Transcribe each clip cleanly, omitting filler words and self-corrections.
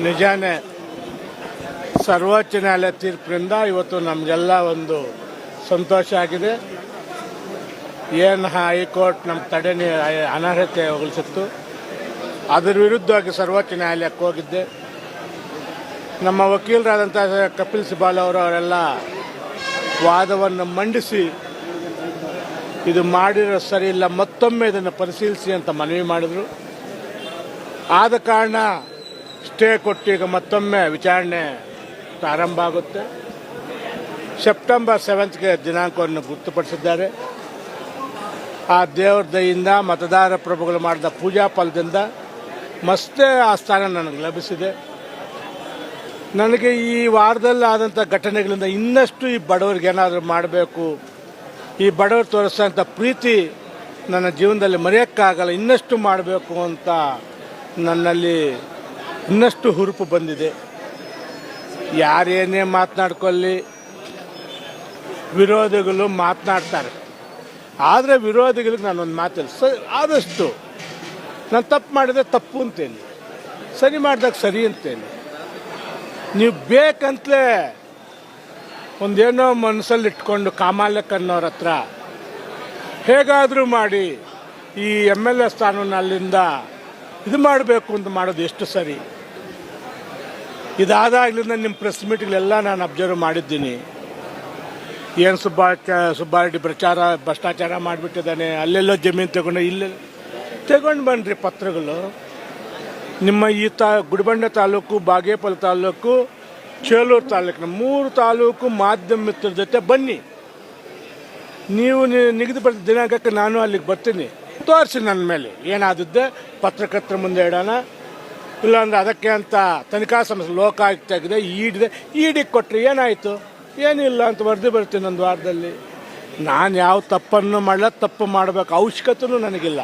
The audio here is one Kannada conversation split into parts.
ನಿಜಾನೇ ಸರ್ವೋಚ್ಚ ನ್ಯಾಯಾಲಯ ತೀರ್ಪಿನಿಂದ ಇವತ್ತು ನಮಗೆಲ್ಲ ಒಂದು ಸಂತೋಷ ಆಗಿದೆ. ಏನು ಹೈಕೋರ್ಟ್ ನಮ್ಮ ತಡೆ ಅನರ್ಹತೆ ಹೊಗಳಿಸಿತ್ತು, ಅದರ ವಿರುದ್ಧವಾಗಿ ಸರ್ವೋಚ್ಚ ನ್ಯಾಯಾಲಯಕ್ಕೆ ಹೋಗಿದ್ದೆ. ನಮ್ಮ ವಕೀಲರಾದಂಥ ಕಪಿಲ್ ಸಿಬಾಲ್ ಅವರೆಲ್ಲ ವಾದವನ್ನು ಮಂಡಿಸಿ ಇದು ಮಾಡಿರೋ ಸರಿ ಇಲ್ಲ, ಮತ್ತೊಮ್ಮೆ ಇದನ್ನು ಪರಿಶೀಲಿಸಿ ಅಂತ ಮನವಿ ಮಾಡಿದರು. ಆದ ಕಾರಣ ಸ್ಟೇ ಕೊಟ್ಟು ಈಗ ಮತ್ತೊಮ್ಮೆ ವಿಚಾರಣೆ ಪ್ರಾರಂಭ ಆಗುತ್ತೆ. ಸೆಪ್ಟೆಂಬರ್ 7ಗೆ ದಿನಾಂಕವನ್ನು ಗುರುತುಪಡಿಸಿದ್ದಾರೆ. ಆ ದೇವರ ದಯಿಂದ ಮತದಾರ ಪ್ರಭುಗಳು ಮಾಡಿದ ಪೂಜಾ ಫಲದಿಂದ ಮತ್ತೆ ಆ ಸ್ಥಾನ ನನಗೆ ಲಭಿಸಿದೆ. ನನಗೆ ಈ ವಾರದಲ್ಲಿ ಆದಂಥ ಘಟನೆಗಳಿಂದ ಇನ್ನಷ್ಟು ಈ ಬಡವರಿಗೆ ಏನಾದರೂ ಮಾಡಬೇಕು, ಈ ಬಡವರು ತೋರಿಸೋಂಥ ಪ್ರೀತಿ ನನ್ನ ಜೀವನದಲ್ಲಿ ಮರೆಯೋಕ್ಕಾಗಲ್ಲ, ಇನ್ನಷ್ಟು ಮಾಡಬೇಕು ಅಂತ ನನ್ನಲ್ಲಿ ಇನ್ನಷ್ಟು ಹುರುಪು ಬಂದಿದೆ. ಯಾರೇನೇ ಮಾತನಾಡ್ಕೊಳ್ಳಿ, ವಿರೋಧಿಗಳು ಮಾತನಾಡ್ತಾರೆ. ಆದರೆ ವಿರೋಧಿಗಳಿಗೆ ನಾನೊಂದು ಮಾತಿಲ್ಲ, ಆದಷ್ಟು ನಾನು ತಪ್ಪು ಮಾಡಿದ್ರೆ ತಪ್ಪು ಅಂತೇಳಿ, ಸರಿ ಮಾಡಿದಾಗ ಸರಿ ಅಂತೇಳಿ. ನೀವು ಬೇಕಂತಲೇ ಒಂದೇನೋ ಮನಸ್ಸಲ್ಲಿ ಇಟ್ಕೊಂಡು ಕಾಮಾಲೆಕ್ಕನ್ನೋರ ಹತ್ರ ಹೇಗಾದರೂ ಮಾಡಿ ಈ MLA ಸ್ಥಾನವನ್ನು ಅಲ್ಲಿಂದ ಇದು ಮಾಡಬೇಕು ಅಂತ ಮಾಡೋದು ಎಷ್ಟು ಸರಿ. ಇದಾದಾಗಲಿಂದ ನಿಮ್ಮ ಪ್ರೆಸ್ ಮೀಟ್ಗಳೆಲ್ಲ ನಾನು ಅಬ್ಸರ್ವ್ ಮಾಡಿದ್ದೀನಿ. ಏನು ಸುಬ್ಬಾರೆಡ್ಡಿ ಭ್ರಷ್ಟಾಚಾರ ಮಾಡಿಬಿಟ್ಟಿದ್ದಾನೆ, ಅಲ್ಲೆಲ್ಲೋ ಜಮೀನು ತಗೊಂಡು ಇಲ್ಲೆಲ್ಲ ತಗೊಂಡು ಬನ್ನಿರಿ ಪತ್ರಗಳು. ನಿಮ್ಮ ಈ ಗುಡಿಬಂಡೆ ತಾಲೂಕು, ಬಾಗೇಪಲ್ಲಿ ತಾಲೂಕು, ಚೇಳೂರು ತಾಲೂಕಿನ 3 ತಾಲೂಕು ಮಾಧ್ಯಮ ಮಿತ್ರರ ಜೊತೆ ಬನ್ನಿ. ನೀವು ನಿಗದಿಪಡಿಸಿದ ದಿನಾಂಕಕ್ಕೆ ನಾನು ಅಲ್ಲಿಗೆ ಬರ್ತೀನಿ. ತೋರಿಸಿ ನನ್ನ ಮೇಲೆ ಏನಾದದ್ದೆ ಪತ್ರಕರ್ತರ ಮುಂದೆ ಇಡೋಣ. ಇಲ್ಲಾಂದ್ರೆ ಅದಕ್ಕೆ ಅಂತ ತನಿಖಾ ಸಂಸ್ಥೆ ಲೋಕಾಯುಕ್ತ ಆಗಿದೆ, ಇಡಿಗೆ ಕೊಟ್ಟರೆ ಏನಾಯಿತು, ಏನಿಲ್ಲ ಅಂತ ವರದಿ ಬರ್ತೀನಿ ಒಂದು ವಾರದಲ್ಲಿ. ನಾನು ಯಾವ ತಪ್ಪನ್ನು ಮಾಡಲ್ಲ, ತಪ್ಪು ಮಾಡಬೇಕು ಅವಶ್ಯಕತೆಯೂ ನನಗಿಲ್ಲ.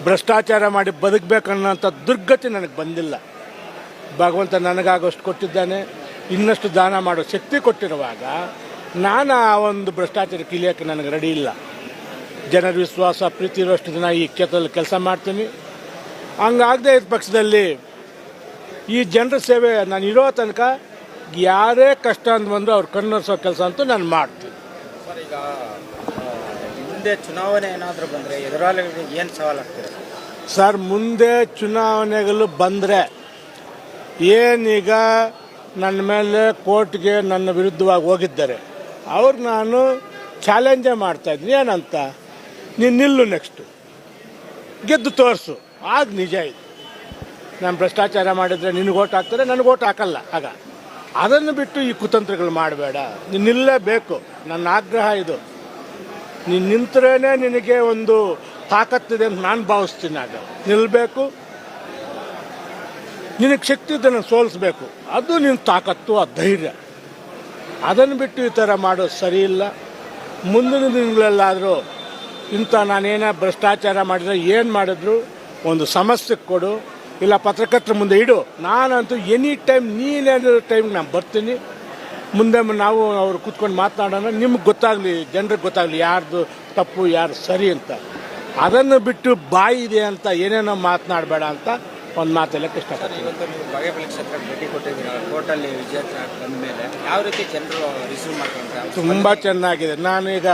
ಭ್ರಷ್ಟಾಚಾರ ಮಾಡಿ ಬದುಕಬೇಕನ್ನೋಂಥ ದುರ್ಗತಿ ನನಗೆ ಬಂದಿಲ್ಲ. ಭಗವಂತ ನನಗಾಗೋಷ್ಟು ಕೊಟ್ಟಿದ್ದಾನೆ, ಇನ್ನಷ್ಟು ದಾನ ಮಾಡೋ ಶಕ್ತಿ ಕೊಟ್ಟಿರುವಾಗ ನಾನು ಆ ಒಂದು ಭ್ರಷ್ಟಾಚಾರಕ್ಕೆ ಇಳಿಯೋಕ್ಕೆ ನನಗೆ ರೆಡಿ ಇಲ್ಲ. ಜನರ ವಿಶ್ವಾಸ ಪ್ರೀತಿ ಇರೋಷ್ಟು ದಿನ ಈ ಕ್ಷೇತ್ರದಲ್ಲಿ ಕೆಲಸ ಮಾಡ್ತೀನಿ. ಹಂಗಾಗದೇ ಇದ್ದ ಪಕ್ಷದಲ್ಲಿ ಈ ಜನರ ಸೇವೆ ನಾನು ಇರೋ ತನಕ ಯಾರೇ ಕಷ್ಟ ಅಂತ ಬಂದರೂ ಅವ್ರು ಕಣ್ಣೊರೆಸೋ ಕೆಲಸ ಅಂತೂ ನಾನು ಮಾಡ್ತೀನಿ. ಸರ್, ಈಗ ಮುಂದೆ ಚುನಾವಣೆ ಏನಾದರೂ ಬಂದರೆ ಎದುರಾಳಿಗಳಿಗೆ ಏನು ಸವಾಲಾಗ್ತೀರ ಸರ್? ಮುಂದೆ ಚುನಾವಣೆಗಳು ಬಂದರೆ ಏನೀಗ ನನ್ನ ಮೇಲೆ ಕೋರ್ಟ್ಗೆ ನನ್ನ ವಿರುದ್ಧವಾಗಿ ಹೋಗಿದ್ದಾರೆ, ಅವ್ರು ನಾನು ಚಾಲೆಂಜೇ ಮಾಡ್ತಾಯಿದ್ದೀನಿ. ಏನಂತ, ನೀನು ನಿಲ್ಲು, ನೆಕ್ಸ್ಟು ಗೆದ್ದು ತೋರಿಸು, ಆಗ ನಿಜ ಇದು. ನಾನು ಭ್ರಷ್ಟಾಚಾರ ಮಾಡಿದರೆ ನಿನಗೆ ಓಟ್ ಹಾಕ್ತಾರೆ, ನನಗೆ ಓಟ್ ಹಾಕಲ್ಲ. ಆಗ ಅದನ್ನು ಬಿಟ್ಟು ಈ ಕುತಂತ್ರಗಳು ಮಾಡಬೇಡ, ನೀನು ನಿಲ್ಲಬೇಕು. ನನ್ನ ಆಗ್ರಹ ಇದು. ನೀನು ನಿಂತರೇ ನಿನಗೆ ಒಂದು ತಾಕತ್ತಿದೆ ಅಂತ ನಾನು ಭಾವಿಸ್ತೀನಿ. ಆಗ ನಿಲ್ಲಬೇಕು, ನಿನಗೆ ಶಕ್ತಿ ಇದನ್ನು ಸೋಲಿಸ್ಬೇಕು, ಅದು ನಿನ್ನ ತಾಕತ್ತು, ಆ ಧೈರ್ಯ. ಅದನ್ನು ಬಿಟ್ಟು ಈ ಥರ ಮಾಡೋದು ಸರಿ ಇಲ್ಲ. ಮುಂದಿನ ದಿನಗಳಲ್ಲಾದರೂ ಇಂಥ ನಾನೇನೋ ಭ್ರಷ್ಟಾಚಾರ ಮಾಡಿದ್ರೆ ಏನು ಮಾಡಿದ್ರು ಒಂದು ಸಮಸ್ಯೆ ಕೊಡು, ಇಲ್ಲ ಪತ್ರಕರ್ತರ ಮುಂದೆ ಇಡು. ನಾನಂತೂ ಎನಿ ಟೈಮ್ ನೀನೇನೋ ಟೈಮ್ಗೆ ನಾನು ಬರ್ತೀನಿ. ಮುಂದೆ ನಾವು ಅವರು ಕೂತ್ಕೊಂಡು ಮಾತನಾಡೋಣ, ನಿಮ್ಗೆ ಗೊತ್ತಾಗಲಿ, ಜನರಿಗೆ ಗೊತ್ತಾಗಲಿ ಯಾರ್ದು ತಪ್ಪು ಯಾರು ಸರಿ ಅಂತ. ಅದನ್ನು ಬಿಟ್ಟು ಬಾಯಿ ಇದೆ ಅಂತ ಏನೇನೋ ಮಾತನಾಡಬೇಡ ಅಂತ ಒಂದು ಮಾತೆಲ್ಲಕ್ಕೆ ಇಷ್ಟಪಡ್ತೀನಿ. ಇವತ್ತು ನೀವು ಬಾಗೇಪಲ್ಲಿ ಕ್ಷೇತ್ರಕ್ಕೆ ಭೇಟಿ ಕೊಟ್ಟಿದ್ದೀರಾ, ಕೋರ್ಟಲ್ಲಿ ವಿಜಯ ಬಂದ ಮೇಲೆ ಯಾವ ರೀತಿ ಜನರು ರಿಸೀವ್ ಮಾಡ್ಕೊಂತಾರೆ? ತುಂಬ ಚೆನ್ನಾಗಿದೆ. ನಾನೀಗ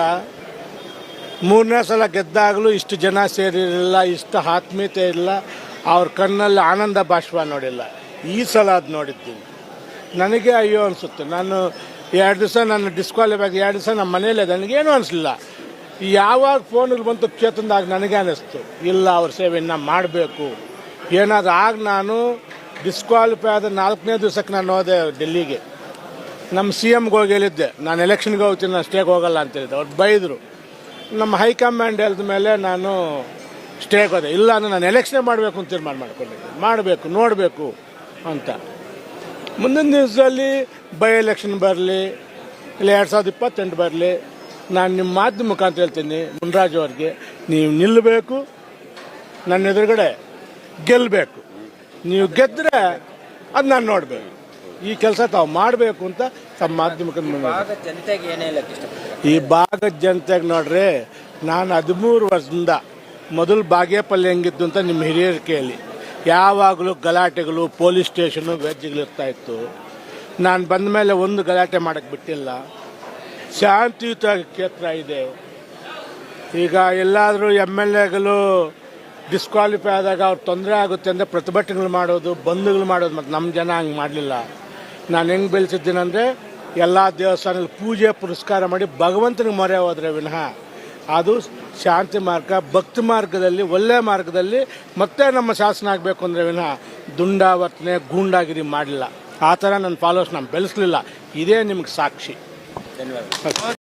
3ನೇ ಸಲ ಗೆದ್ದಾಗಲೂ ಇಷ್ಟು ಜನ ಸೇರಿರಲಿಲ್ಲ, ಇಷ್ಟು ಆತ್ಮೀಯತೆ ಇಲ್ಲ, ಅವ್ರ ಕಣ್ಣಲ್ಲಿ ಆನಂದ ಬಾಷ್ಪ ನೋಡಿಲ್ಲ. ಈ ಸಲ ಅದು ನೋಡಿದ್ದೀನಿ. ನನಗೆ ಅಯ್ಯೋ ಅನಿಸುತ್ತೆ. ನಾನು 2 ದಿವಸ ನನ್ನ ಡಿಸ್ಕ್ವಾಲಿಫೈ 2 ದಿವಸ ನಮ್ಮ ಮನೇಲಿ ನನಗೇನು ಅನಿಸಲಿಲ್ಲ. ಯಾವಾಗ ಫೋನಲ್ಲಿ ಬಂತು ಕ್ಷೇತ್ರದಾಗ ನನಗೆ ಅನ್ನಿಸ್ತು, ಇಲ್ಲ ಅವ್ರ ಸೇವೆ ಇನ್ನೂ ಮಾಡಬೇಕು ಏನಾದರೂ. ಆಗ ನಾನು ಡಿಸ್ಕ್ವಾಲಿಫೈ ಆದ 4ನೇ ದಿವಸಕ್ಕೆ ನಾನು ಹೋದೆ ಡೆಲ್ಲಿಗೆ. ನಮ್ಮ CMಗೆ ಹೋಗಿ ಹೇಳಿದ್ದೆ, ನಾನು ಎಲೆಕ್ಷನ್ಗೆ ಹೋಗ್ತೀನಿ, ನಾನು ಸ್ಟೇಗೆ ಹೋಗಲ್ಲ ಅಂತ ಹೇಳಿದ್ದೆ. ಅವ್ರು ಬೈದರು. ನಮ್ಮ ಹೈಕಮಾಂಡ್ ಹೇಳಿದ ಮೇಲೆ ನಾನು ಸ್ಟೇಗೆ ಹೋದೆ. ಇಲ್ಲ ಅಂದರೆ ನಾನು ಎಲೆಕ್ಷನೇ ಮಾಡಬೇಕು ಅಂತ ತೀರ್ಮಾನ ಮಾಡ್ಕೊಂಡಿದ್ದೆ, ಮಾಡಬೇಕು ನೋಡಬೇಕು ಅಂತ. ಮುಂದಿನ ದಿವಸದಲ್ಲಿ ಬೈ ಎಲೆಕ್ಷನ್ ಬರಲಿ, ಇಲ್ಲ 2028 ಬರಲಿ, ನಾನು ನಿಮ್ಮ ಮಾಧ್ಯಮ ಮುಖಾಂತರ ಹೇಳ್ತೀನಿ ಮುನ್ರಾಜು ಅವ್ರಿಗೆ, ನೀವು ನಿಲ್ಲಬೇಕು, ನನ್ನ ಎದುರುಗಡೆ ಗೆಲ್ಲಬೇಕು. ನೀವು ಗೆದ್ದರೆ ಅದು ನಾನು ನೋಡಬೇಕು. ಈ ಕೆಲಸ ತಾವು ಮಾಡಬೇಕು ಅಂತ ತಮ್ಮ ಮಾಧ್ಯಮಕ್ಕೆ ಜನತೆಗೆ ಏನೇ ಹೇಳಕ್ಕೆ ಇಷ್ಟಪಡ್ತೀರಾ? ಈ ಭಾಗದ ಜನತೆಗೆ ನೋಡ್ರಿ, ನಾನು 13 ವರ್ಷದಿಂದ ಮೊದಲು ಬಾಗೇಪಲ್ಲಿ ಹೆಂಗಿದ್ದು ಅಂತ ನಿಮ್ಮ ಹಿರಿಯರ ಕೇಳಿ, ಯಾವಾಗಲೂ ಗಲಾಟೆಗಳು, ಪೊಲೀಸ್ ಸ್ಟೇಷನು, ಇರ್ತಾ ಇತ್ತು. ನಾನು ಬಂದ ಮೇಲೆ ಒಂದು ಗಲಾಟೆ ಮಾಡೋಕ್ಕೆ ಬಿಟ್ಟಿಲ್ಲ. ಶಾಂತಿಯುತ ಕ್ಷೇತ್ರ ಇದೆ. ಈಗ ಎಲ್ಲಾದರೂ MLAಗಳು ಡಿಸ್ಕ್ವಾಲಿಫೈ ಆದಾಗ ಅವ್ರು ತೊಂದರೆ ಆಗುತ್ತೆ ಅಂದರೆ ಪ್ರತಿಭಟನೆಗಳು ಮಾಡೋದು, ಬಂದ್ಗಳು ಮಾಡೋದು. ಮತ್ತು ನಮ್ಮ ಜನ ಹಂಗೆ ಮಾಡಲಿಲ್ಲ. ನಾನು ಹೆಂಗೆ ಬೆಳೆಸಿದ್ದೀನಂದರೆ ಎಲ್ಲ ದೇವಸ್ಥಾನದಲ್ಲಿ ಪೂಜೆ ಪುರಸ್ಕಾರ ಮಾಡಿ ಭಗವಂತನಿಗೆ ಮೊರೆ ಹೋದರೆ ವಿನಃ ಅದು ಶಾಂತಿ ಮಾರ್ಗ, ಭಕ್ತಿ ಮಾರ್ಗದಲ್ಲಿ, ಒಳ್ಳೆಯ ಮಾರ್ಗದಲ್ಲಿ ಮತ್ತೆ ನಮ್ಮ ಶಾಸನ ಆಗಬೇಕು ಅಂದರೆ ವಿನಃ ದುಂಡಾವರ್ತನೆ, ಗೂಂಡಾಗಿರಿ ಮಾಡಲಿಲ್ಲ. ಆ ಥರ ನನ್ನ ಫಾಲೋವರ್ಸ್ ನಾನು ಬೆಳೆಸಲಿಲ್ಲ. ಇದೇ ನಿಮ್ಗೆ ಸಾಕ್ಷಿ. ಧನ್ಯವಾದ.